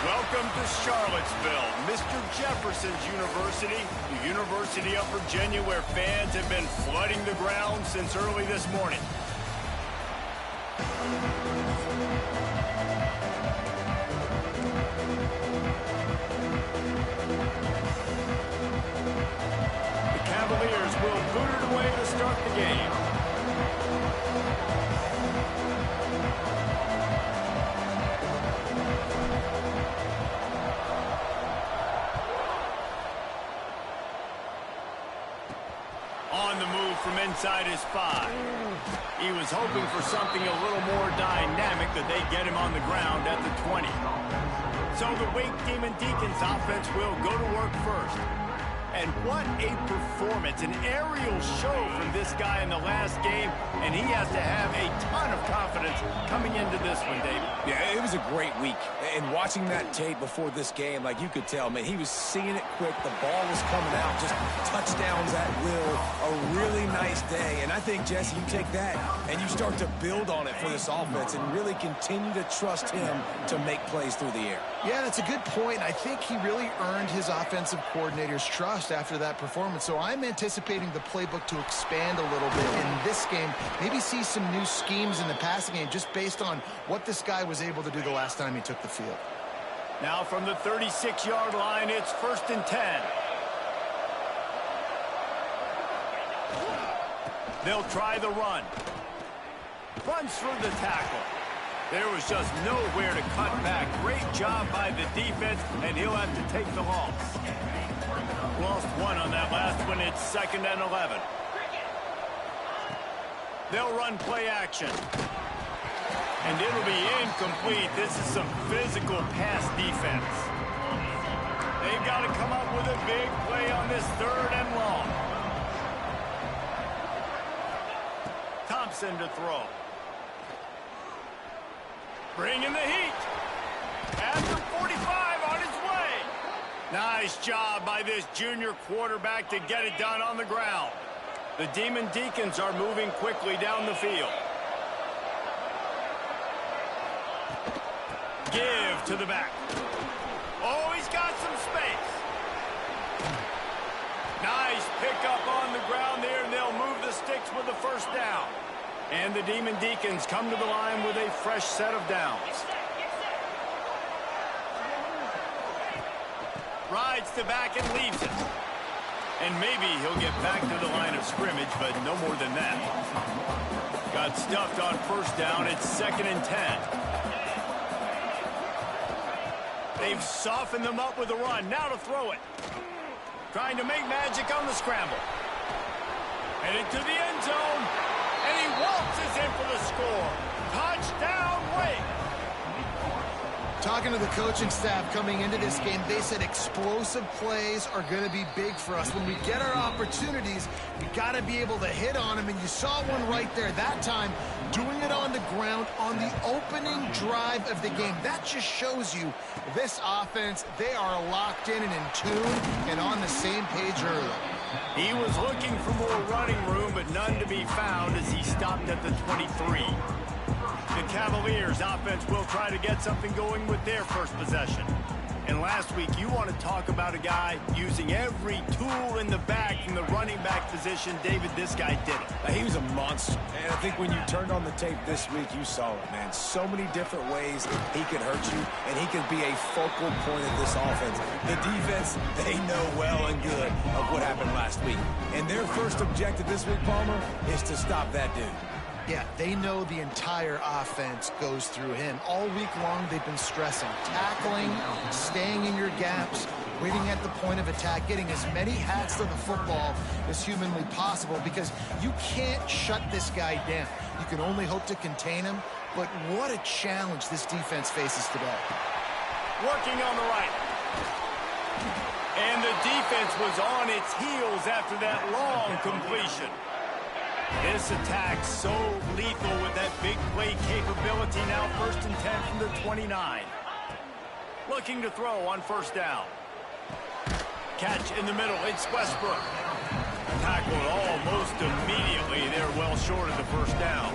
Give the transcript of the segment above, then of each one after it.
Welcome to Charlottesville, Mr. Jefferson's University, the University of Virginia, where fans have been flooding the ground since early this morning. The Cavaliers will boot it away to start the game. On the move from inside his 5. He was hoping for something a little more dynamic, that they get him on the ground at the 20. So the Wake Demon Deacons offense will go to work first. And what a performance, an aerial show from this guy in the last game, and he has to have a ton of confidence coming into this one, David. Yeah, it was a great week. And watching that tape before this game, like you could tell, man, he was seeing it quick. The ball was coming out, just touchdowns at will. A really nice day. And I think, Jesse, you take that and you start to build on it for this offense and really continue to trust him to make plays through the air. Yeah, that's a good point. I think he really earned his offensive coordinator's trust after that performance. So I'm anticipating the playbook to expand a little bit in this game. Maybe see some new schemes in the passing game just based on what this guy was able to do the last time he took the field. Now from the 36-yard line, it's 1st and 10. They'll try the run. Runs through the tackle. There was just nowhere to cut back. Great job by the defense, and he'll have to take the loss. Lost one on that last one. It's 2nd and 11. They'll run play action. And it'll be incomplete. This is some physical pass defense. They've got to come up with a big play on this 3rd and long. Thompson to throw. Bringing the heat. At the 45 on his way. Nice job by this junior quarterback to get it done on the ground. The Demon Deacons are moving quickly down the field. Give to the back. Oh, he's got some space. Nice pickup on the ground there, and they'll move the sticks with the 1st down. And the Demon Deacons come to the line with a fresh set of downs. Rides to back and leaves it. And maybe he'll get back to the line of scrimmage, but no more than that. Got stuffed on 1st down. It's 2nd and 10. They've softened them up with a run. Now to throw it. Trying to make magic on the scramble. Headed to the end zone. And he waltzes in for the score. Touchdown, Wake. Talking to the coaching staff coming into this game, they said explosive plays are going to be big for us. When we get our opportunities, we got to be able to hit on them. And you saw one right there that time, doing it on the ground on the opening drive of the game. That just shows you this offense, they are locked in and in tune and on the same page early. He was looking for more running room, but none to be found as he stopped at the 23. The Cavaliers offense will try to get something going with their first possession. And last week, you want to talk about a guy using every tool in the bag from the running back position. David, this guy did it. He was a monster. And I think when you turned on the tape this week, you saw it, man. So many different ways he could hurt you, and he could be a focal point of this offense. The defense, they know well and good of what happened last week. And their first objective this week, Palmer, is to stop that dude. Yeah, they know the entire offense goes through him. All week long, they've been stressing. Tackling, staying in your gaps, waiting at the point of attack, getting as many hats to the football as humanly possible, because you can't shut this guy down. You can only hope to contain him, but what a challenge this defense faces today. Working on the right. And the defense was on its heels after that long completion. This attack so lethal with that big play capability. Now 1st and 10 from the 29. Looking to throw on 1st down. Catch in the middle. It's Westbrook. Tackled almost immediately. They're well short of the 1st down.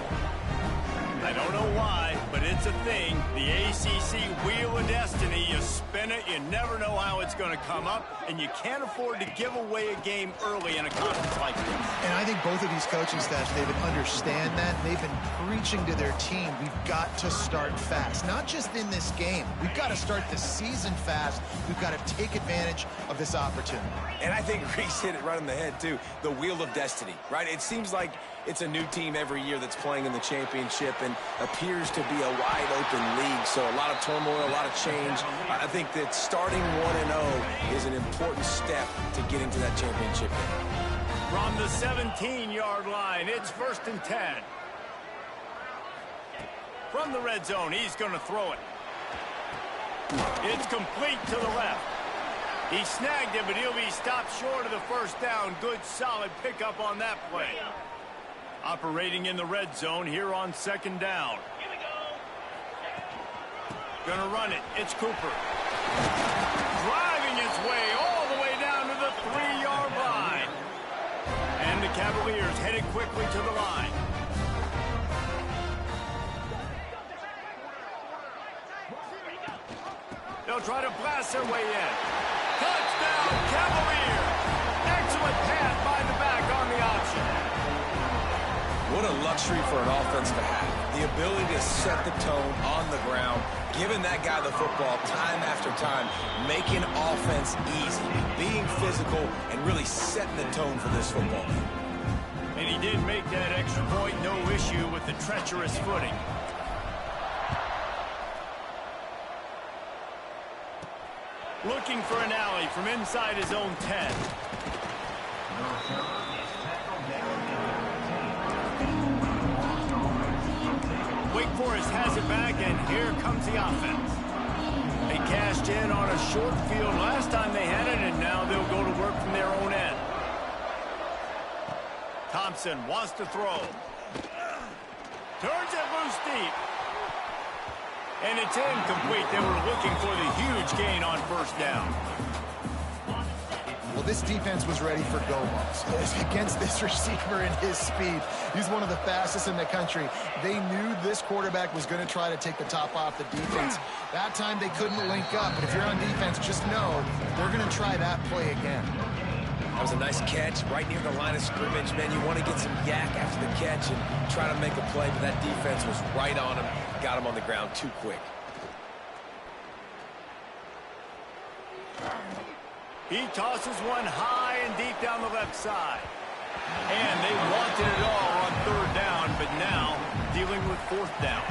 I don't know why, but it's a thing. The ACC Wheel of Destiny, you defender. You never know how it's going to come up, and you can't afford to give away a game early in a conference like this. And I think both of these coaching staffs, David, understand that. They've been preaching to their team, we've got to start fast. Not just in this game. We've got to start the season fast. We've got to take advantage of this opportunity. And I think Reese hit it right on the head, too. The wheel of destiny, right? It seems like it's a new team every year that's playing in the championship and appears to be a wide-open league. So a lot of turmoil, a lot of change. I think that starting 1-0 is an important step to getting to that championship game. From the 17-yard line, it's 1st and 10. From the red zone, he's going to throw it. It's complete to the left. He snagged it, but he'll be stopped short of the first down. Good, solid pickup on that play. Operating in the red zone here on 2nd down. Gonna run it. It's Cooper. Driving his way all the way down to the 3-yard line. And the Cavaliers headed quickly to the line. They'll try to blast their way in. Touchdown, Cavaliers! Excellent pass by the back on the option. What a luxury for an offense to have. The ability to set the tone on the ground, giving that guy the football time after time, making offense easy, being physical, and really setting the tone for this football game. And he did make that extra point, no issue with the treacherous footing. Looking for an alley from inside his own 10. Wake Forest has it back, and here comes the offense. They cashed in on a short field last time they had it, and now they'll go to work from their own end. Thompson wants to throw. Turns it loose deep. And it's incomplete. They were looking for the huge gain on 1st down. Well, this defense was ready for go balls against this receiver and his speed. He's one of the fastest in the country. They knew this quarterback was going to try to take the top off the defense. That time they couldn't link up. But if you're on defense, just know they're going to try that play again. That was a nice catch right near the line of scrimmage. Man, you want to get some yak after the catch and try to make a play, but that defense was right on him. Got him on the ground too quick. He tosses one high and deep down the left side. And they wanted it all on 3rd down, but now dealing with 4th down.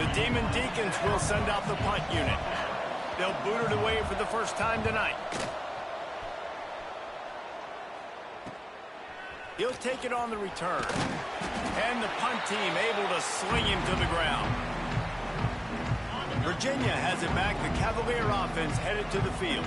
The Demon Deacons will send out the punt unit. They'll boot it away for the first time tonight. He'll take it on the return. And the punt team able to sling him to the ground. Virginia has it back. The Cavalier offense headed to the field.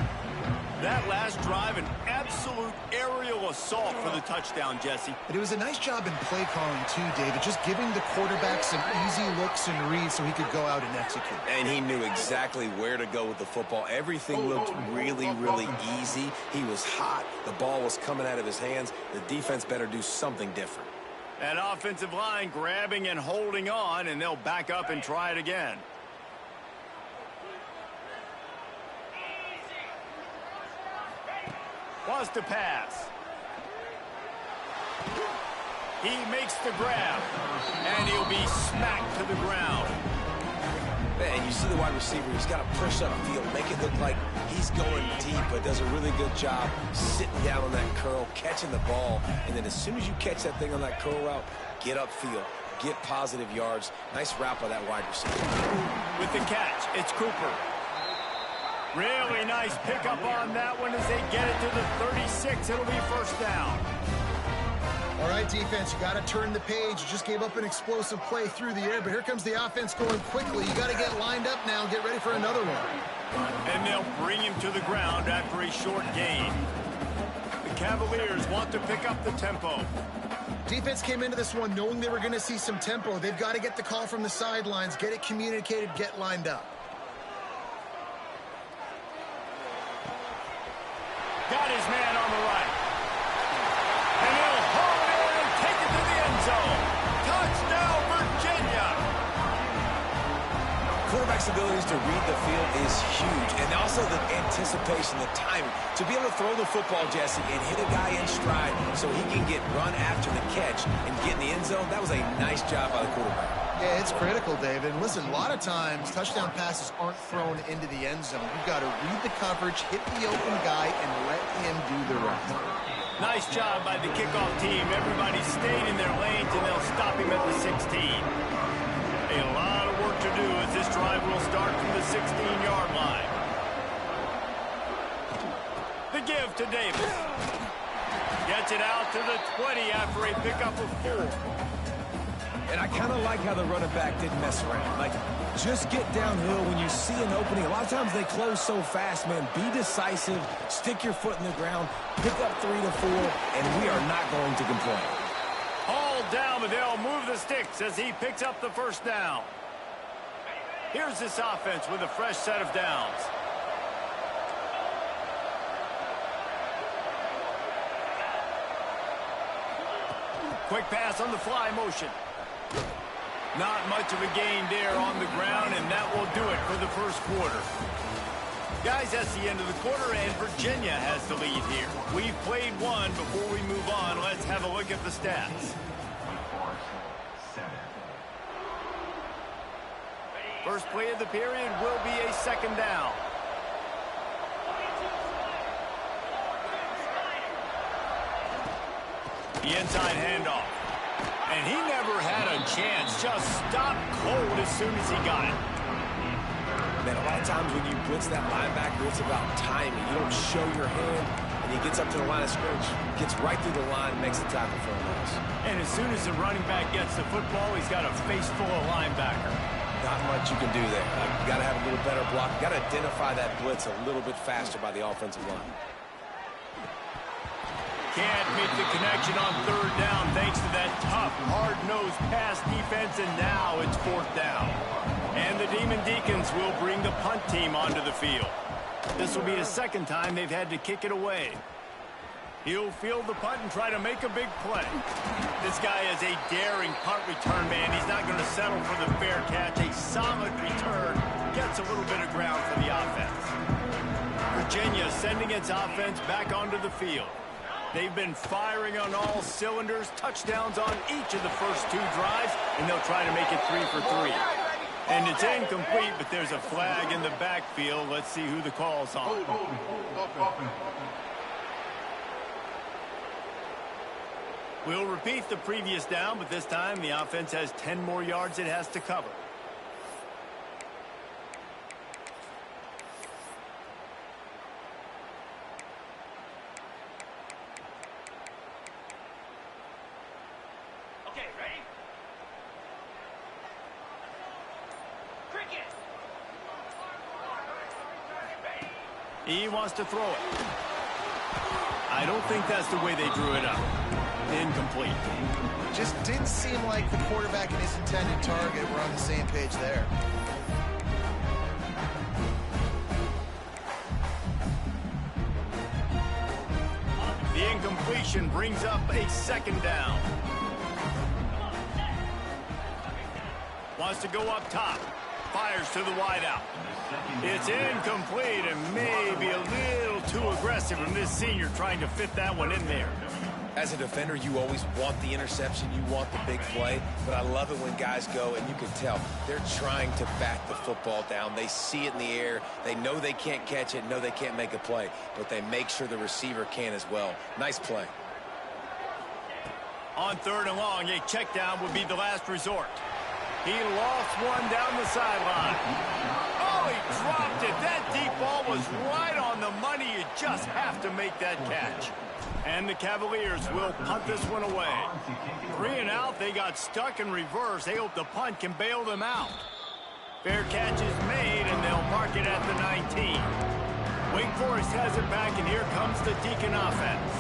That last drive, an absolute aerial assault for the touchdown, Jesse. But it was a nice job in play calling, too, David. Just giving the quarterback some easy looks and reads so he could go out and execute. And he knew exactly where to go with the football. Everything looked really, really easy. He was hot. The ball was coming out of his hands. The defense better do something different. That offensive line grabbing and holding on, and they'll back up and try it again. Wants to pass. He makes the grab, and he'll be smacked to the ground. Man, you see the wide receiver, he's got to push upfield, make it look like he's going deep, but does a really good job sitting down on that curl, catching the ball, and then as soon as you catch that thing on that curl route, get upfield, get positive yards. Nice route by that wide receiver. With the catch, it's Cooper. Really nice pickup on that one as they get it to the 36. It'll be 1st down. All right, defense, you got to turn the page. You just gave up an explosive play through the air, but here comes the offense going quickly. You got to get lined up now and get ready for another one. And they'll bring him to the ground after a short gain. The Cavaliers want to pick up the tempo. Defense came into this one knowing they were going to see some tempo. They've got to get the call from the sidelines, get it communicated, get lined up. Got his man on the right. And he'll haul it in and take it to the end zone. Touchdown, Virginia. Quarterback's abilities to read the field is huge, and also also the anticipation, the timing. To be able to throw the football, Jesse, and hit a guy in stride so he can get run after the catch and get in the end zone, that was a nice job by the quarterback. Yeah, it's critical, David. And listen, a lot of times touchdown passes aren't thrown into the end zone. You've got to read the coverage, hit the open guy, and let him do the rest. Nice job by the kickoff team. Everybody stayed in their lanes, and they'll stop him at the 16. A lot of work to do as this drive will start from the 16-yard line. The give to Davis. Gets it out to the 20 after a pickup of 4. And I kind of like how the running back didn't mess around. Like, just get downhill when you see an opening. A lot of times they close so fast, man. Be decisive, stick your foot in the ground, pick up 3 to 4, and we are not going to complain. Hauled down, but they'll move the sticks as he picks up the first down. Here's this offense with a fresh set of downs. Quick pass on the fly motion. Not much of a gain there on the ground, and that will do it for the first quarter. Guys, that's the end of the quarter, and Virginia has the lead here. We've played one. Before we move on, let's have a look at the stats. First play of the period will be a second down. The inside handoff. And he never had a chance. Just stopped cold as soon as he got it. Man, a lot of times when you blitz that linebacker, it's about timing. You don't show your hand, and he gets up to the line of scrimmage, gets right through the line, and makes the tackle for a loss. And as soon as the running back gets the football, he's got a face full of linebacker. Not much you can do there. You got to have a little better block. You got to identify that blitz a little bit faster by the offensive line. Can't make the connection on third down thanks to that tough, hard-nosed pass defense, and now it's fourth down. And the Demon Deacons will bring the punt team onto the field. This will be the second time they've had to kick it away. He'll field the punt and try to make a big play. This guy is a daring punt return man. He's not going to settle for the fair catch. A solid return gets a little bit of ground for the offense. Virginia sending its offense back onto the field. They've been firing on all cylinders, touchdowns on each of the first 2 drives, and they'll try to make it 3 for 3. And it's incomplete, but there's a flag in the backfield. Let's see who the call's on. We'll repeat the previous down, but this time the offense has 10 more yards it has to cover. He wants to throw it. I don't think that's the way they drew it up. Incomplete. Just didn't seem like the quarterback and his intended target were on the same page there. The incompletion brings up a second down. Wants to go up top. Fires to the wideout. It's incomplete and maybe a little too aggressive from this senior trying to fit that one in there. As a defender, you always want the interception, you want the big play, but I love it when guys go, and you can tell, they're trying to bat the football down. They see it in the air. They know they can't catch it, know they can't make a play, but they make sure the receiver can as well. Nice play. On third and long, a check down would be the last resort. He lost one down the sideline. Oh, he dropped it. That deep ball was right on the money. You just have to make that catch. And the Cavaliers will punt this one away. 3 and out, they got stuck in reverse. They hope the punt can bail them out. Fair catch is made, and they'll mark it at the 19. Wake Forest has it back, and here comes the Deacon offense.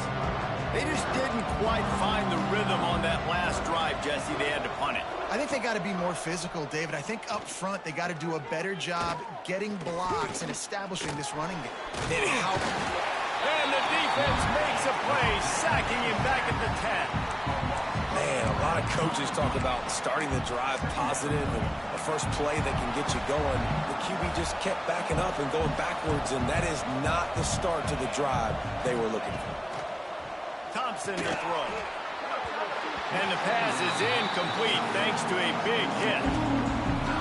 They just didn't quite find the rhythm on that last drive, Jesse. They had to punt it. I think they got to be more physical, David. I think up front they got to do a better job getting blocks and establishing this running game. And the defense makes a play, sacking him back at the 10. Man, a lot of coaches talk about starting the drive positive and the first play that can get you going. The QB just kept backing up and going backwards, and that is not the start to the drive they were looking for. Thompson to throw. And the pass is incomplete thanks to a big hit.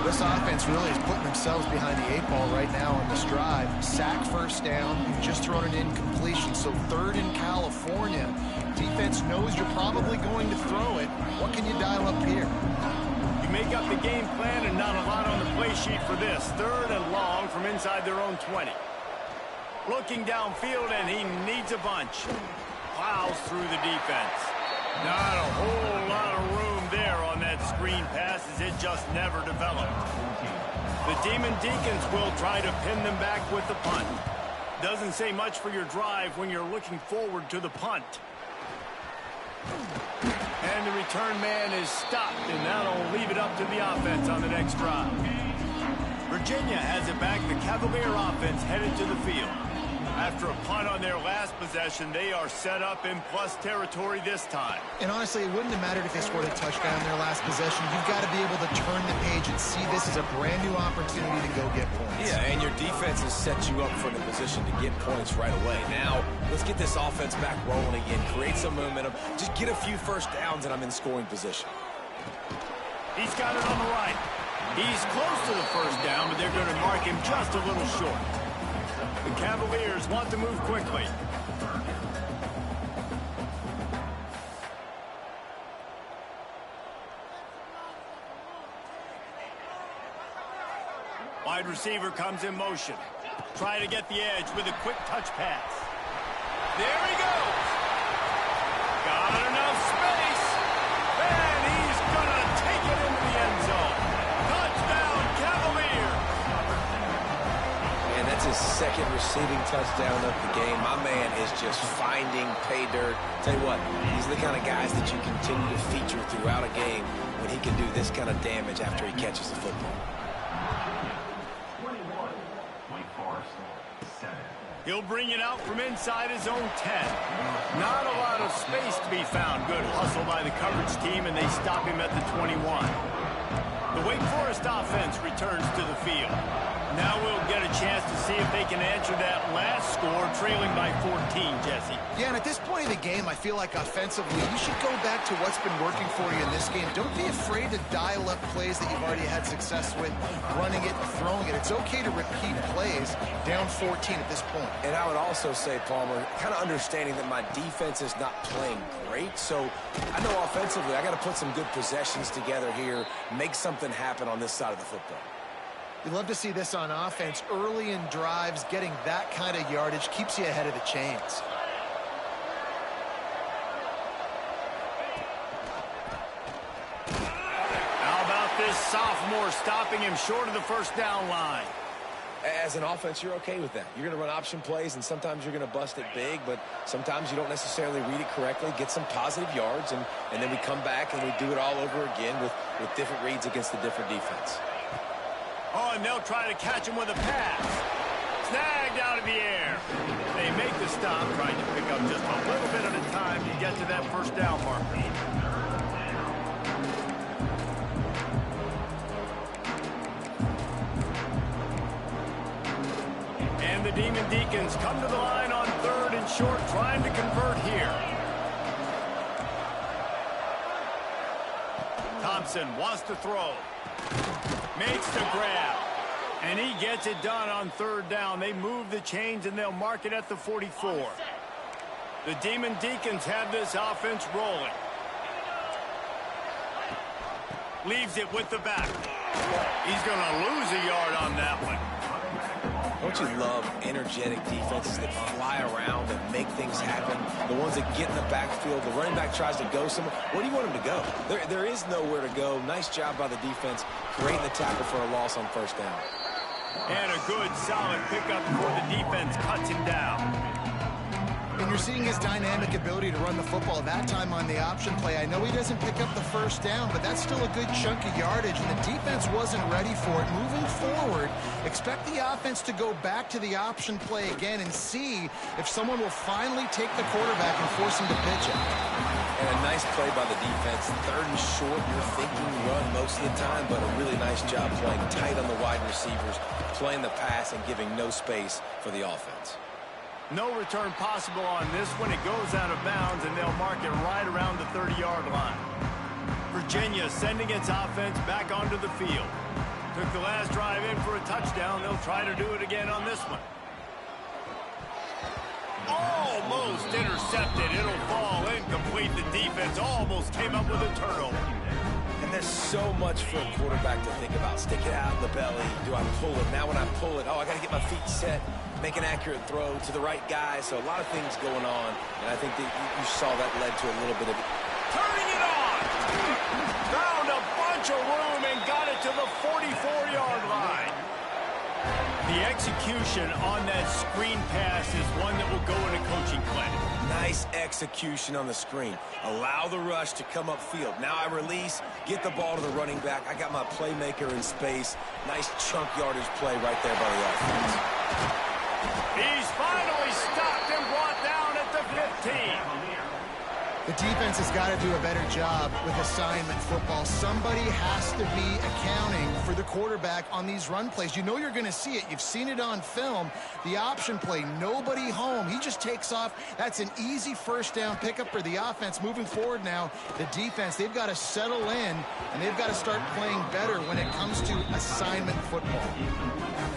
This offense really is putting themselves behind the 8 ball right now on this drive. Sack first down, just thrown an incompletion. So 3rd in California. Defense knows you're probably going to throw it. What can you dial up here? You make up the game plan and not a lot on the play sheet for this. 3rd and long from inside their own 20. Looking downfield, and he needs a bunch. Plows through the defense. Not a whole lot of room there on that screen pass as it just never developed. The Demon Deacons will try to pin them back with the punt. Doesn't say much for your drive when you're looking forward to the punt. And the return man is stopped, and that'll leave it up to the offense on the next drive. Virginia has it back. The Cavalier offense headed to the field. After a punt on their last possession, they are set up in plus territory this time. And honestly, it wouldn't have mattered if they scored a touchdown in their last possession. You've got to be able to turn the page and see this as a brand new opportunity to go get points. Yeah, and your defense has set you up for the position to get points right away. Now, let's get this offense back rolling again. Create some momentum. Just get a few first downs, and I'm in scoring position. He's got it on the right. He's close to the first down, but they're going to mark him just a little short. The Cavaliers want to move quickly. Wide receiver comes in motion. Try to get the edge with a quick touch pass. There he goes. Got enough space. And he's going to take it into the end zone. Touchdown, Cavaliers. And that's his second receiving touchdown of the game. My man is just finding pay dirt. Tell you what, these are the kind of guys that you continue to feature throughout a game when he can do this kind of damage after he catches the football. He'll bring it out from inside his own 10. Not a lot of space to be found. Good hustle by the coverage team, and they stop him at the 21. The Wake Forest offense returns to the field. Now we'll get a chance to see if they can answer that last score, trailing by 14, Jesse. Yeah, and at this point of the game, I feel like offensively, you should go back to what's been working for you in this game. Don't be afraid to dial up plays that you've already had success with, running it and throwing it. It's okay to repeat plays down 14 at this point. And I would also say, Palmer, kind of understanding that my defense is not playing great, so I know offensively I got to put some good possessions together here, make something happen on this side of the football. You love to see this on offense. Early in drives, getting that kind of yardage keeps you ahead of the chains. How about this sophomore stopping him short of the first down line? As an offense, you're okay with that. You're going to run option plays, and sometimes you're going to bust it big, but sometimes you don't necessarily read it correctly, get some positive yards, and then we come back and we do it all over again with different reads against the different defense. Oh, and they'll try to catch him with a pass. Snagged out of the air. They make the stop, trying to pick up just a little bit at a time to get to that first down marker. And the Demon Deacons come to the line on 3rd and short, trying to convert here. Thompson wants to throw. Makes the grab. And he gets it done on 3rd down. They move the chains, and they'll mark it at the 44. The Demon Deacons have this offense rolling. Leaves it with the back. He's going to lose a yard on that one. Don't you love energetic defenses that fly around and make things happen? The ones that get in the backfield, the running back tries to go somewhere. Where do you want him to go? There is nowhere to go. Nice job by the defense, creating the tackle for a loss on 1st down. And a good, solid pickup before the defense cuts him down. And you're seeing his dynamic ability to run the football that time on the option play. I know he doesn't pick up the first down, but that's still a good chunk of yardage, and the defense wasn't ready for it. Moving forward, expect the offense to go back to the option play again and see if someone will finally take the quarterback and force him to pitch it. And a nice play by the defense. 3rd and short, you're thinking run most of the time, but a really nice job playing tight on the wide receivers, playing the pass, and giving no space for the offense. No return possible on this one. It goes out of bounds, and they'll mark it right around the 30-yard line. Virginia sending its offense back onto the field. Took the last drive in for a touchdown. They'll try to do it again on this one. Almost intercepted. It'll fall incomplete. The defense almost came up with a turnover. And there's so much for a quarterback to think about. Stick it out in the belly. Do I pull it? Now when I pull it, I got to get my feet set, make an accurate throw to the right guy. So a lot of things going on, and I think that you saw that led to a little bit of it. Turning it on! Found a bunch of room and got it to the 44-yard line. The execution on that screen pass is one that will go in a coaching clinic. Nice execution on the screen. Allow the rush to come upfield. Now I release, get the ball to the running back. I got my playmaker in space. Nice chunk yardage play right there by the offense. He's finally stopped and brought down at the 15. The defense has got to do a better job with assignment football. Somebody has to be accounting for the quarterback on these run plays. You know you're going to see it. You've seen it on film. The option play, nobody home. He just takes off. That's an easy first down pickup for the offense. Moving forward now, the defense, they've got to settle in, and they've got to start playing better when it comes to assignment football.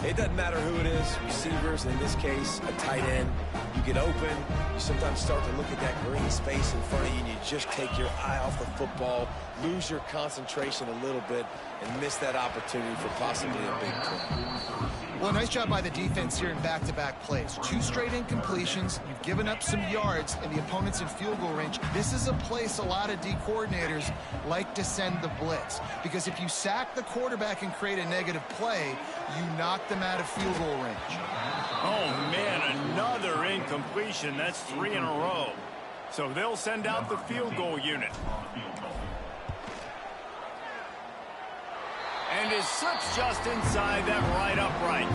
It doesn't matter who it is, receivers, in this case, a tight end. You get open, you sometimes start to look at that green space in front of you, and you just take your eye off the football, lose your concentration a little bit, and miss that opportunity for possibly a big play. Well, nice job by the defense here in back-to-back plays. 2 straight incompletions. You've given up some yards, and the opponent's in field goal range. This is a place a lot of D coordinators like to send the blitz, because if you sack the quarterback and create a negative play, you knock them out of field goal range. Oh, man, another incompletion. That's 3 in a row. So they'll send out the field goal unit. And it slips just inside that right upright.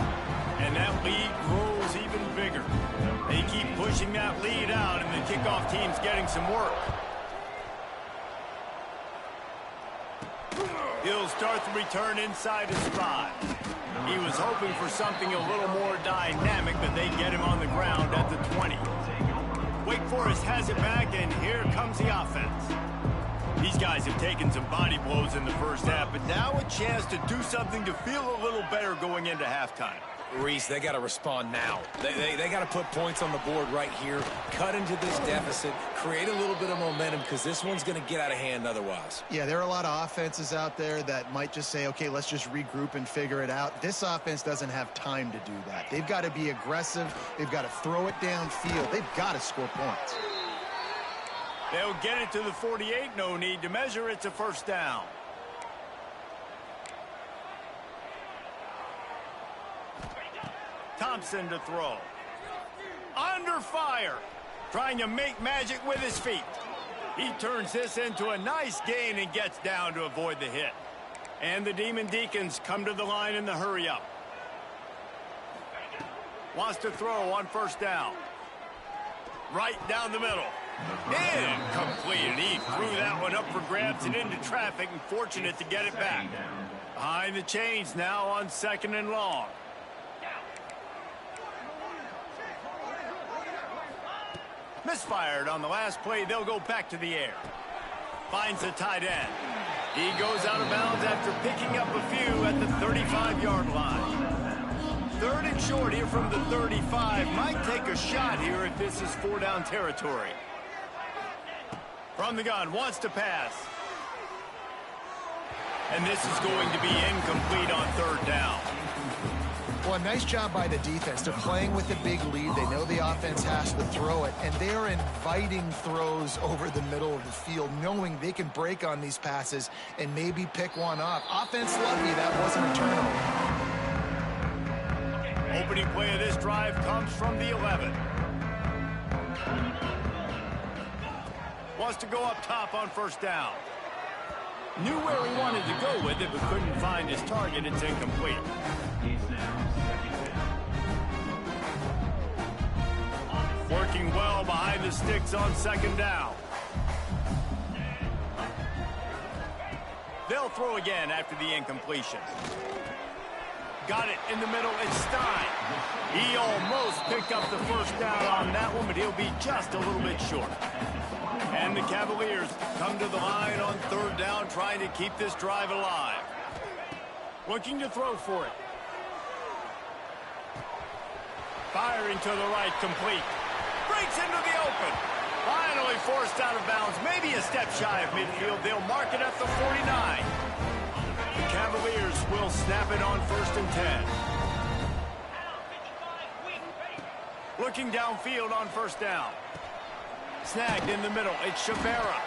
And that lead grows even bigger. They keep pushing that lead out, and the kickoff team's getting some work. He'll start the return inside his 5. He was hoping for something a little more dynamic, but they get him on the ground at the 20. Wake Forest has it back, and here comes the offense. These guys have taken some body blows in the first half, but now a chance to do something to feel a little better going into halftime. Reese, they got to respond now. They got to put points on the board right here, cut into this deficit, create a little bit of momentum, because this one's going to get out of hand otherwise. Yeah, there are a lot of offenses out there that might just say, okay, let's just regroup and figure it out. This offense doesn't have time to do that. They've got to be aggressive. They've got to throw it downfield. They've got to score points. They'll get it to the 48. No need to measure. It's a first down. Thompson to throw. Under fire. Trying to make magic with his feet. He turns this into a nice gain and gets down to avoid the hit. And the Demon Deacons come to the line in the hurry-up. Wants to throw on first down. Right down the middle. Incomplete. And he threw that one up for grabs and into traffic, and fortunate to get it back. Behind the chains now on 2nd and long. Misfired on the last play. They'll go back to the air. Finds the tight end. He goes out of bounds after picking up a few at the 35-yard line. 3rd and short here from the 35. Might take a shot here if this is 4-down territory. From the gun, wants to pass. And this is going to be incomplete on 3rd down. Well, nice job by the defense. They're playing with a big lead. They know the offense has to throw it, and they are inviting throws over the middle of the field, knowing they can break on these passes and maybe pick one off. Offense lucky that wasn't a turnover. Opening play of this drive comes from the 11. Wants to go up top on first down. Knew where he wanted to go with it, but couldn't find his target. It's incomplete. Working well behind the sticks on second down. They'll throw again after the incompletion. Got it in the middle. It's Stein. He almost picked up the first down on that one, but he'll be just a little bit short. And the Cavaliers come to the line on third down, trying to keep this drive alive. Looking to throw for it. Firing to the right, complete. Breaks into the open. Finally forced out of bounds. Maybe a step shy of midfield. They'll mark it at the 49. The Cavaliers will snap it on 1st and 10. Looking downfield on first down. Snagged in the middle. It's Shabera.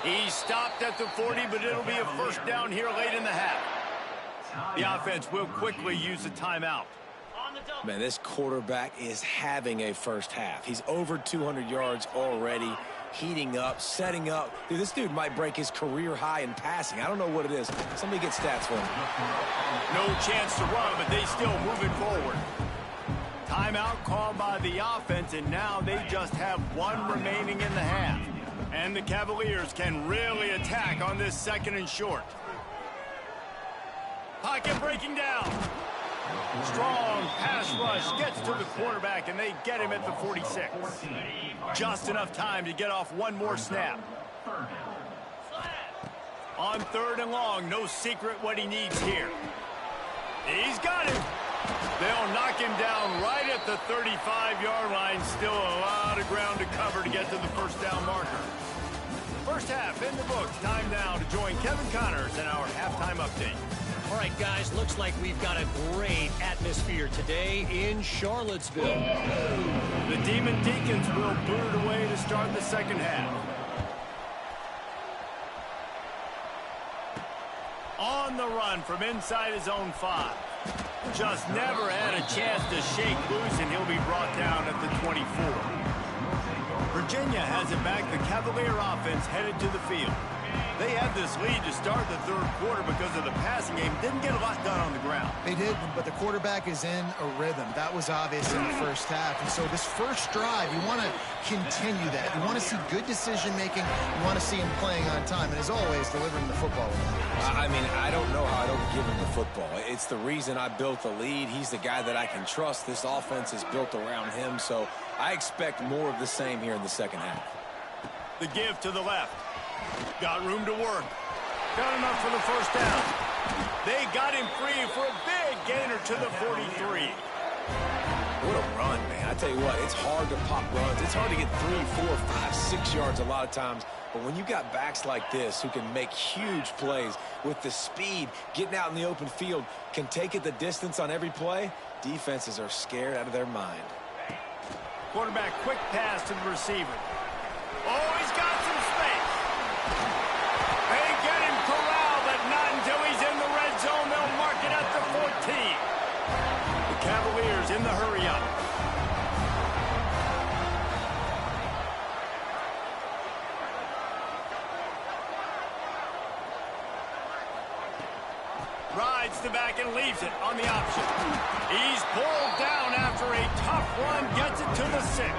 He stopped at the 40, but it'll be a first down here late in the half. The offense will quickly use a timeout. Man, this quarterback is having a first half. He's over 200 yards already, heating up, setting up. Dude, this dude might break his career high in passing. I don't know what it is. Somebody get stats for him. No chance to run, but they still moving forward. Timeout called by the offense, and now they just have one remaining in the half. And the Cavaliers can really attack on this 2nd and short. Pocket breaking down. Strong pass rush gets to the quarterback, and they get him at the 46. Just enough time to get off one more snap. On 3rd and long, no secret what he needs here. He's got him. They'll knock him down right at the 35-yard line. Still a lot of ground to cover to get to the first down marker. First half in the books. Time now to join Kevin Connors in our halftime update. All right, guys, looks like we've got a great atmosphere today in Charlottesville. The Demon Deacons will boot it away to start the second half. On the run from inside his own 5. Just never had a chance to shake loose, and he'll be brought down at the 24. Virginia has it back. The Cavalier offense headed to the field. They had this lead to start the 3rd quarter because of the passing game. Didn't get a lot done on the ground. They did, but the quarterback is in a rhythm. That was obvious in the first half. And so this first drive, you want to continue that. You want to see good decision-making. You want to see him playing on time. And as always, delivering the football. I mean, I don't know how I don't give him the football. It's the reason I built the lead. He's the guy that I can trust. This offense is built around him. So I expect more of the same here in the second half. The give to the left. Got room to work. Got enough for the first down. They got him free for a big gainer to the 43. What a run, man. I tell you what, it's hard to pop runs. It's hard to get 3, 4, 5, 6 yards a lot of times. But when you got backs like this who can make huge plays with the speed, getting out in the open field, can take it the distance on every play, defenses are scared out of their mind. Quarterback, quick pass to the receiver. Oh, he's got some space. They get him corralled, but not until he's in the red zone. They'll mark it at the 14. The Cavaliers in the hurry-up. Rides the back and leaves it on the option. He's pulled down after a tough run, gets it to the 6.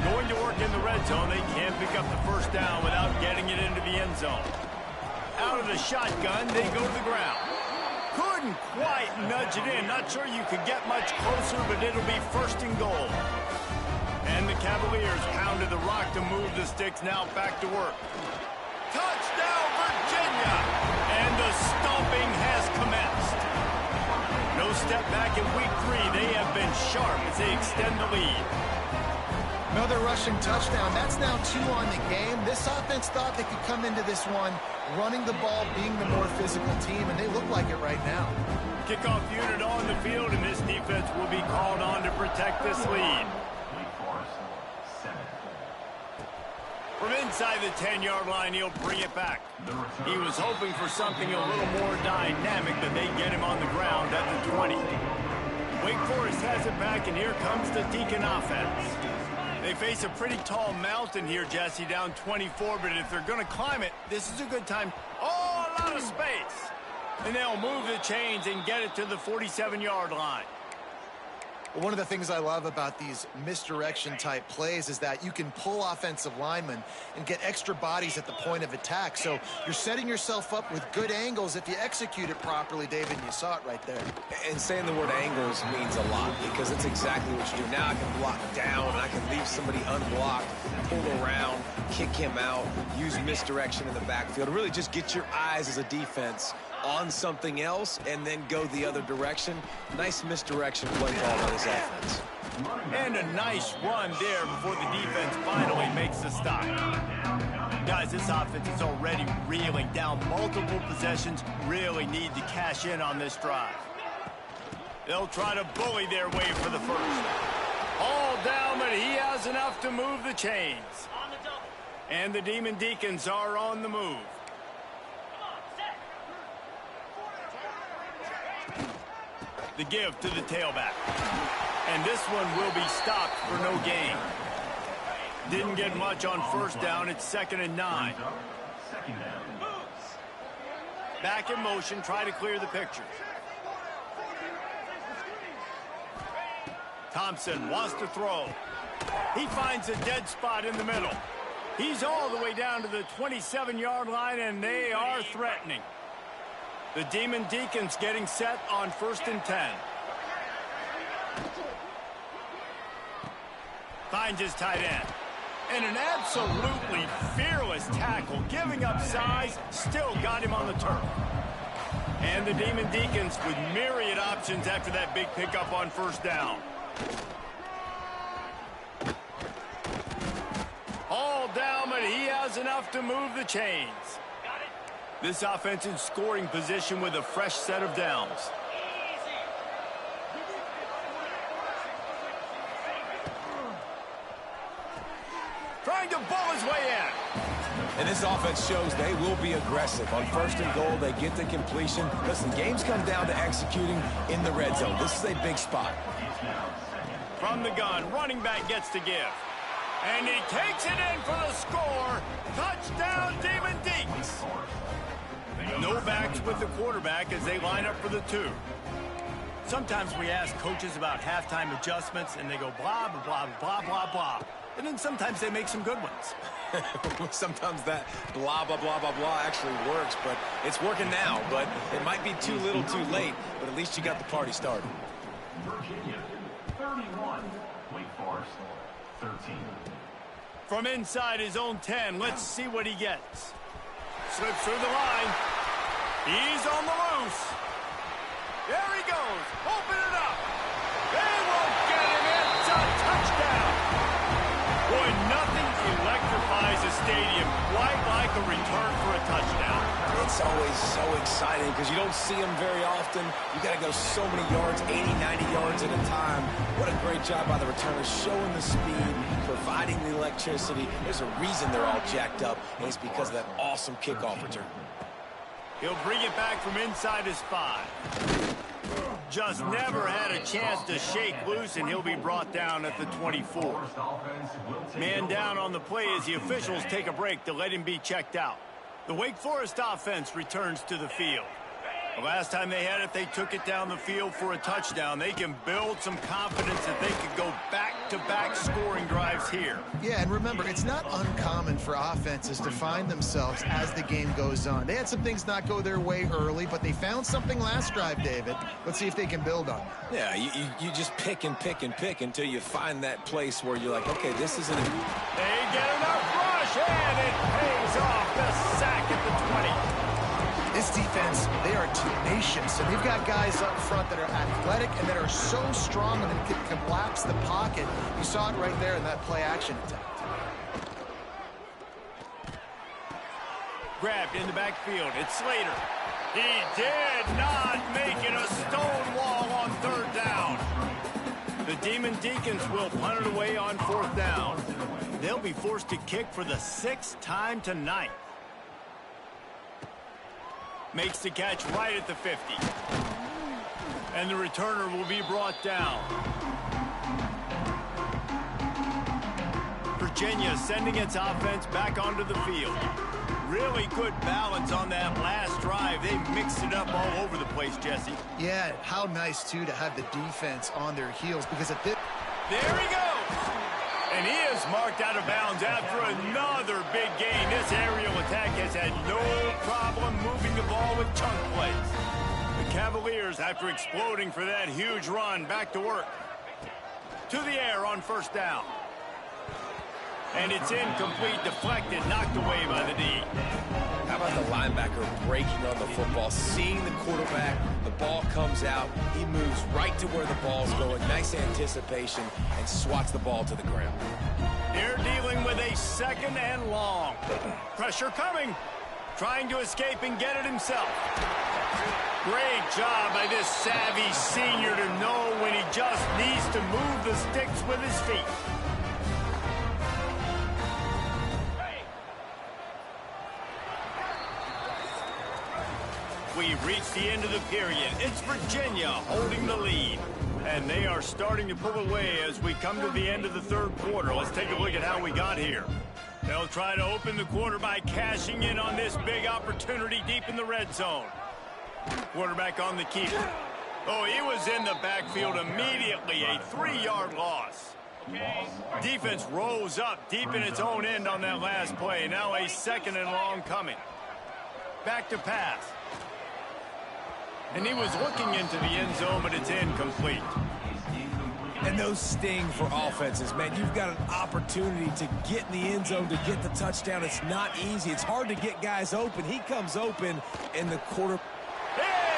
Going to work in the red zone. They can't pick up the first down without getting it into the end zone. Out of the shotgun, they go to the ground. Couldn't quite nudge it in. Not sure you could get much closer, but it'll be 1st and goal. And the Cavaliers pounded the rock to move the sticks. Now back to work. Touchdown, Virginia! And the stomping has commenced. No step back in week 3. They have been sharp as they extend the lead. Another rushing touchdown. That's now 2 on the game. This offense thought they could come into this one running the ball, being the more physical team, and they look like it right now. Kickoff unit on the field, and this defense will be called on to protect this lead. From inside the 10-yard line, he'll bring it back. He was hoping for something a little more dynamic, but they get him on the ground at the 20. Wake Forest has it back, and here comes the Deacon offense. They face a pretty tall mountain here, Jesse, down 24, but if they're going to climb it, this is a good time. Oh, a lot of space. And they'll move the chains and get it to the 47-yard line. Well, one of the things I love about these misdirection-type plays is that you can pull offensive linemen and get extra bodies at the point of attack. So you're setting yourself up with good angles if you execute it properly, David, and you saw it right there. And saying the word angles means a lot because it's exactly what you do. Now I can block down, and I can leave somebody unblocked, pull around, kick him out, use misdirection in the backfield. Really just get your eyes as a defense on something else and then go the other direction. Nice misdirection play call by this offense. And a nice run there before the defense finally makes the stop. Guys, this offense is already reeling down multiple possessions. Really need to cash in on this drive. They'll try to bully their way for the first. All down, but he has enough to move the chains. And the Demon Deacons are on the move. The give to the tailback. And this one will be stopped for no gain. Didn't get much on first down. It's 2nd and 9. Back in motion. Try to clear the picture. Thompson wants to throw. He finds a dead spot in the middle. He's all the way down to the 27-yard line, and they are threatening. The Demon Deacons getting set on 1st and 10. Finds his tight end. And an absolutely fearless tackle, giving up size, still got him on the turf. And the Demon Deacons with myriad options after that big pickup on 1st down. All down, but he has enough to move the chains. This offense in scoring position with a fresh set of downs. Trying to bull his way in. And this offense shows they will be aggressive. On 1st and goal, they get the completion. Listen, games come down to executing in the red zone. This is a big spot. From the gun, running back gets to give. And he takes it in for the score. Touchdown, Demon Deacons. No backs with the quarterback as they line up for the 2. Sometimes we ask coaches about halftime adjustments, and they go blah, blah, blah, blah, blah, blah. And then sometimes they make some good ones. Sometimes that blah, blah, blah, blah, blah actually works, but it's working now. But it might be too little too late, but at least you got the party started. Virginia, 31. Wake Forest, 13. From inside his own 10, let's see what he gets. Slips through the line. He's on the loose. There he goes. Open it up. They won't get him. It's a touchdown. Boy, nothing electrifies a stadium quite like a return for a touchdown. It's always so exciting because you don't see them very often. You got to go so many yards, 80, 90 yards at a time. What a great job by the returners, showing the speed, providing the electricity. There's a reason they're all jacked up, and it's because of that awesome kickoff return. He'll bring it back from inside his 5. Just never had a chance to shake loose, and he'll be brought down at the 24. Man down on the play as the officials take a break to let him be checked out. The Wake Forest offense returns to the field. The last time they had it, they took it down the field for a touchdown. They can build some confidence that they could go back-to-back scoring drives here. Yeah, and remember, it's not uncommon for offenses to find themselves as the game goes on. They had some things not go their way early, but they found something last drive, David. Let's see if they can build on it. Yeah, you just pick and pick and pick until you find that place where you're like, okay, this isn't... They get enough rush, and it pays off. The sack at the 20. This defense, they are tenacious, and they've got guys up front that are athletic and that are so strong and that can collapse the pocket. You saw it right there in that play-action attempt. Grabbed in the backfield. It's Slater. He did not make it a stone wall on 3rd down. The Demon Deacons will punt it away on 4th down. They'll be forced to kick for the 6th time tonight. Makes the catch right at the 50. And the returner will be brought down. Virginia sending its offense back onto the field. Really good balance on that last drive. They mixed it up all over the place, Jesse. Yeah, how nice, too, to have the defense on their heels, because at this... There he goes! And he is marked out of bounds after another big gain. This aerial attack has had no problem moving the ball with chunk plays. The Cavaliers, after exploding for that huge run, back to work. To the air on first down. And it's incomplete, deflected, knocked away by the D. How about the linebacker breaking on the football, seeing the quarterback, the ball comes out, he moves right to where the ball's going, nice anticipation, and swats the ball to the ground. They're dealing with a second and long. Pressure coming, trying to escape and get it himself. Great job by this savvy senior to know when he just needs to move the sticks with his feet. We've reached the end of the period. It's Virginia holding the lead. And they are starting to pull away as we come to the end of the third quarter. Let's take a look at how we got here. They'll try to open the quarter by cashing in on this big opportunity deep in the red zone. Quarterback on the keeper. Oh, he was in the backfield immediately. A 3-yard loss. Defense rose up deep in its own end on that last play. Now a second and long coming. Back to pass. And he was looking into the end zone, but it's incomplete. And those sting for offenses, man. You've got an opportunity to get in the end zone, to get the touchdown. It's not easy. It's hard to get guys open. He comes open, and the quarter...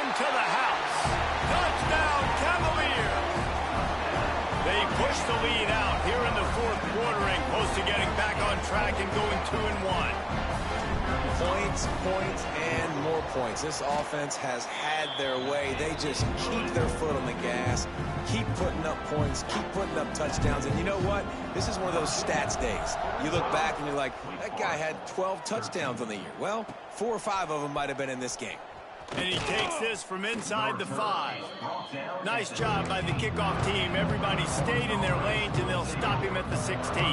Into the house. Touchdown, Cavaliers. They push the lead out here in the fourth quarter and close to getting back on track and going 2-1. Points, points, and more points. This offense has had their way. They just keep their foot on the gas, keep putting up points, keep putting up touchdowns. And you know what? This is one of those stats days. You look back and you're like, that guy had 12 touchdowns on the year. Well, 4 or 5 of them might have been in this game. And he takes this from inside the 5. Nice job by the kickoff team. Everybody stayed in their lanes, and they'll stop him at the 16.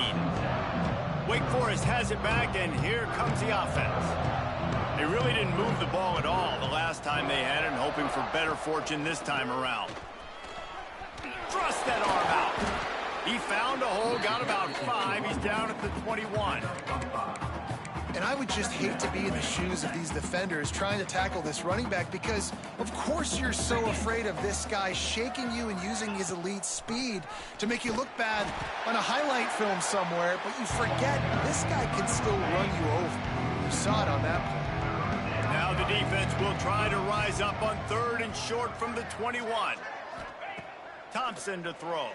Wake Forest has it back, and here comes the offense. They really didn't move the ball at all the last time they had it, and hoping for better fortune this time around. Thrust that arm out. He found a hole, got about 5. He's down at the 21. And I would just hate to be in the shoes of these defenders trying to tackle this running back, because, of course, you're so afraid of this guy shaking you and using his elite speed to make you look bad on a highlight film somewhere, but you forget this guy can still run you over. You saw it on that play. Now the defense will try to rise up on 3rd and short from the 21. Thompson to throw.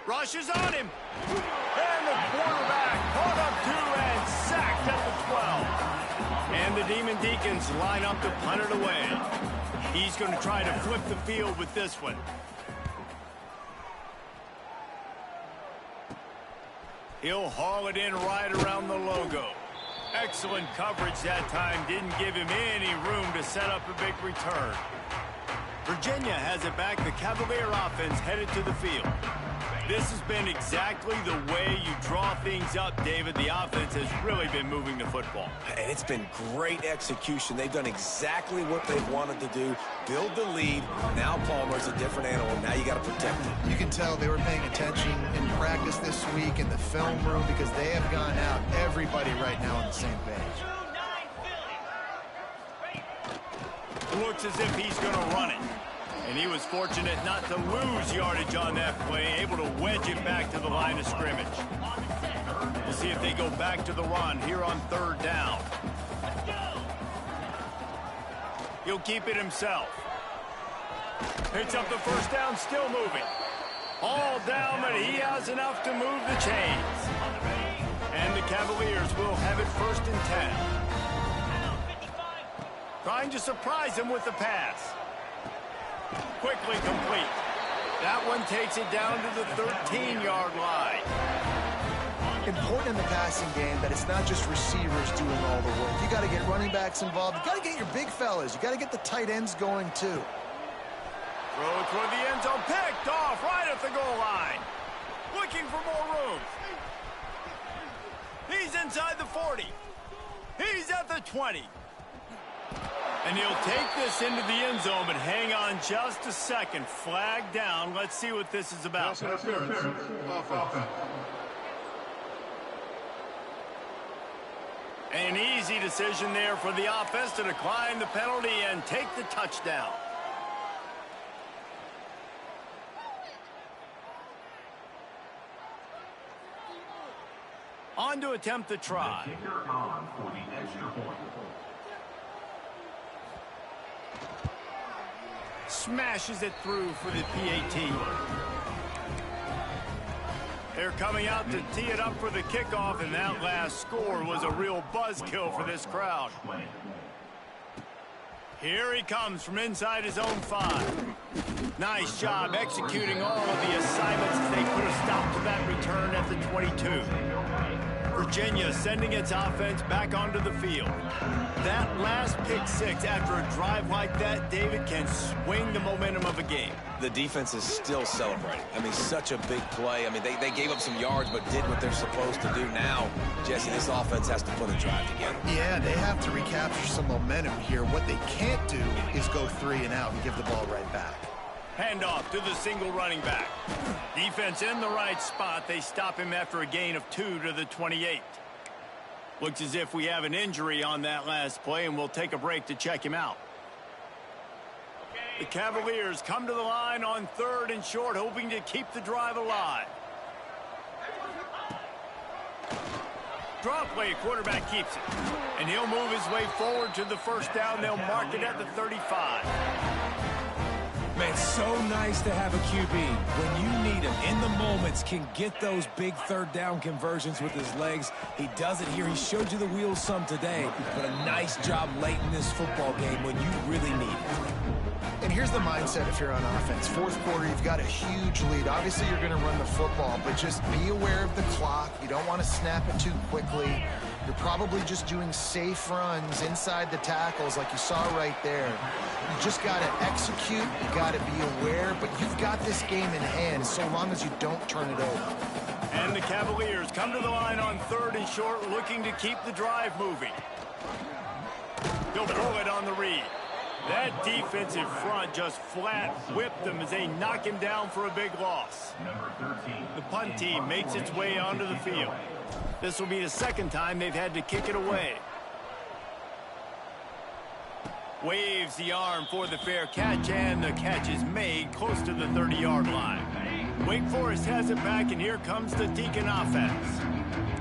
Rushes on him. And the quarterback caught up to and sacked at the 12. And the Demon Deacons line up to punt it away. He's going to try to flip the field with this one. He'll haul it in right around the logo. Excellent coverage that time. Didn't give him any room to set up a big return. Virginia has it back. The Cavalier offense headed to the field. This has been exactly the way you draw things up, David. The offense has really been moving the football. And it's been great execution. They've done exactly what they've wanted to do. Build the lead. Now Palmer's a different animal. Now you got to protect him. You can tell they were paying attention in practice this week in the film room, because they have gone out, everybody right now on the same page. Looks as if he's going to run it. And he was fortunate not to lose yardage on that play, able to wedge it back to the line of scrimmage. We'll see if they go back to the run here on 3rd down. He'll keep it himself. Picks up the first down, still moving. All down, but he has enough to move the chains. And the Cavaliers will have it 1st and 10. Trying to surprise him with the pass. Quickly complete. That one takes it down to the 13-yard line. Important in the passing game that it's not just receivers doing all the work. You got to get running backs involved. You got to get your big fellas. You got to get the tight ends going too. Throw toward the end zone, picked off right at the goal line. Looking for more room. inside the 40. He's at the 20. And he'll take this into the end zone, but hang on just a second. Flag down. Let's see what this is about. An easy decision there for the offense to decline the penalty and take the touchdown. On to attempt the try. Kicker on for the extra point. Smashes it through for the PAT. They're coming out to tee it up for the kickoff, and that last score was a real buzzkill for this crowd. Here he comes from inside his own 5. Nice job executing all of the assignments as they put a stop to that return at the 22. Virginia sending its offense back onto the field. That last pick 6 after a drive like that, David, can swing the momentum of a game. The defense is still celebrating. I mean, such a big play. I mean, they gave up some yards but did what they're supposed to do. Now, Jesse, this offense has to put a drive together. Yeah, they have to recapture some momentum here. What they can't do is go 3 and out and give the ball right back. Handoff to the single running back. Defense in the right spot. They stop him after a gain of 2 to the 28. Looks as if we have an injury on that last play, and we'll take a break to check him out. The Cavaliers come to the line on 3rd and short, hoping to keep the drive alive. Draw play, quarterback keeps it. And he'll move his way forward to the first down. They'll mark it at the 35. Man, so nice to have a QB. When you need him, in the moments, can get those big 3rd down conversions with his legs. He does it here. He showed you the wheels some today, but a nice job late in this football game when you really need it. And here's the mindset if you're on offense. 4th quarter, you've got a huge lead. Obviously, you're going to run the football, but just be aware of the clock. You don't want to snap it too quickly. You're probably just doing safe runs inside the tackles like you saw right there. You just got to execute. You got to be aware, but you've got this game in hand so long as you don't turn it over. And the Cavaliers come to the line on 3rd and short, looking to keep the drive moving. He'll throw it on the read. That defensive front just flat whipped them as they knock him down for a big loss. The punt team makes its way onto the field. This will be the 2nd time they've had to kick it away. Waves the arm for the fair catch, and the catch is made close to the 30-yard line. Wake Forest has it back, and here comes the Deacon offense.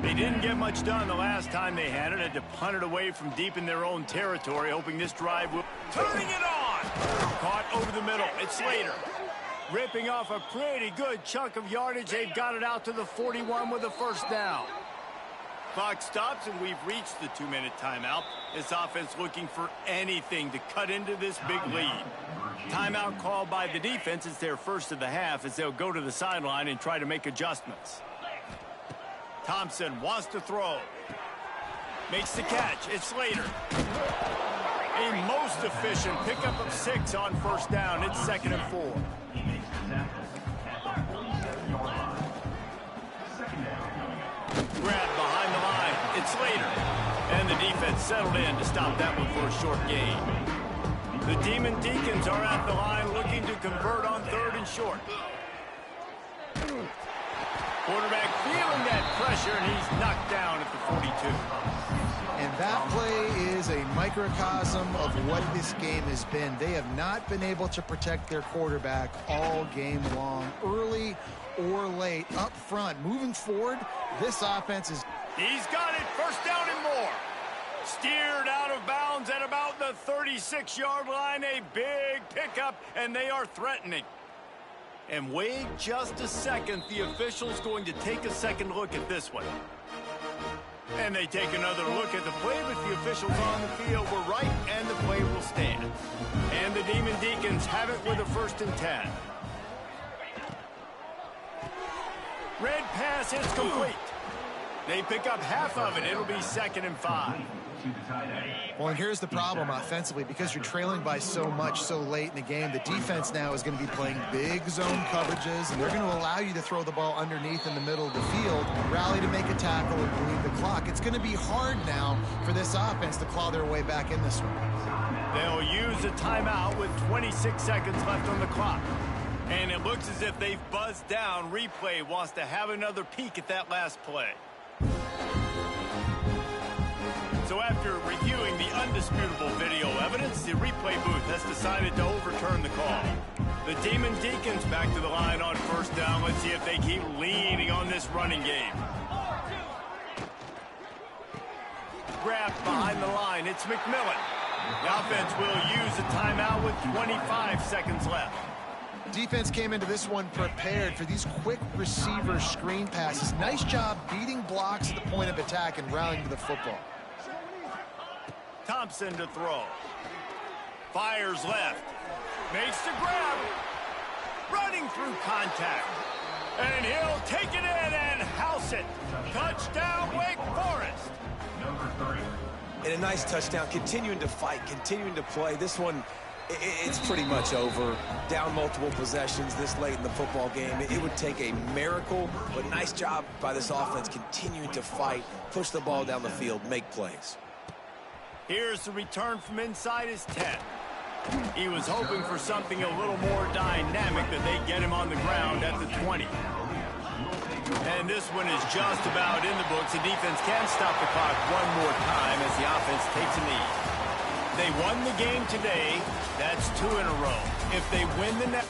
They didn't get much done the last time they had it. Had to punt it away from deep in their own territory, hoping this drive will... Turning it on! Caught over the middle. It's Slater. Ripping off a pretty good chunk of yardage. They've got it out to the 41 with a 1st down. Clock stops, and we've reached the 2-minute timeout. This offense looking for anything to cut into this big lead. Timeout called by the defense. It's their first of the half as they'll go to the sideline and try to make adjustments. Thompson wants to throw. Makes the catch. It's Slater. A most efficient pickup of 6 on 1st down. It's 2nd and 4. Grab behind the line. It's Slater. And the defense settled in to stop that one for a short gain. The Demon Deacons are at the line looking to convert on 3rd and short. Quarterback feeling that pressure, and he's knocked down at the 42. And that play is a microcosm of what this game has been. They have not been able to protect their quarterback all game long, early or late, up front. Moving forward, this offense is... He's got it. 1st down and more. Steered out of bounds at about the 36-yard line. A big pickup, and they are threatening. And wait just a second. The official's going to take a second look at this one. And they take another look at the play, but the officials on the field were right, and the play will stand. And the Demon Deacons have it with a 1st and 10. Red pass is complete. They pick up half of it. It'll be 2nd and 5. to the tight end. Well, and here's the problem offensively. Because you're trailing by so much so late in the game, the defense now is going to be playing big zone coverages, and they're going to allow you to throw the ball underneath in the middle of the field, rally to make a tackle, and bleed the clock. It's going to be hard now for this offense to claw their way back in this one. They'll use a timeout with 26 seconds left on the clock. And it looks as if they've buzzed down. Replay wants to have another peek at that last play. So after reviewing the undisputable video evidence, the replay booth has decided to overturn the call. The Demon Deacons back to the line on first down. Let's see if they keep leaning on this running game. Grabbed behind the line. It's McMillan. The offense will use a timeout with 25 seconds left. Defense came into this one prepared for these quick receiver screen passes. Nice job beating blocks at the point of attack and rallying to the football. Thompson to throw. Fires left. Makes the grab. Running through contact. And he'll take it in and house it. Touchdown, Wake Forest. Number 3. And a nice touchdown, continuing to fight, continuing to play. This one, it's pretty much over. Down multiple possessions this late in the football game. It would take a miracle, but nice job by this offense continuing to fight, push the ball down the field, make plays. Here's the return from inside his 10. He was hoping for something a little more dynamic, that they get him on the ground at the 20. And this one is just about in the books. The defense can stop the clock one more time as the offense takes a knee. They won the game today. That's 2 in a row. If they win the next...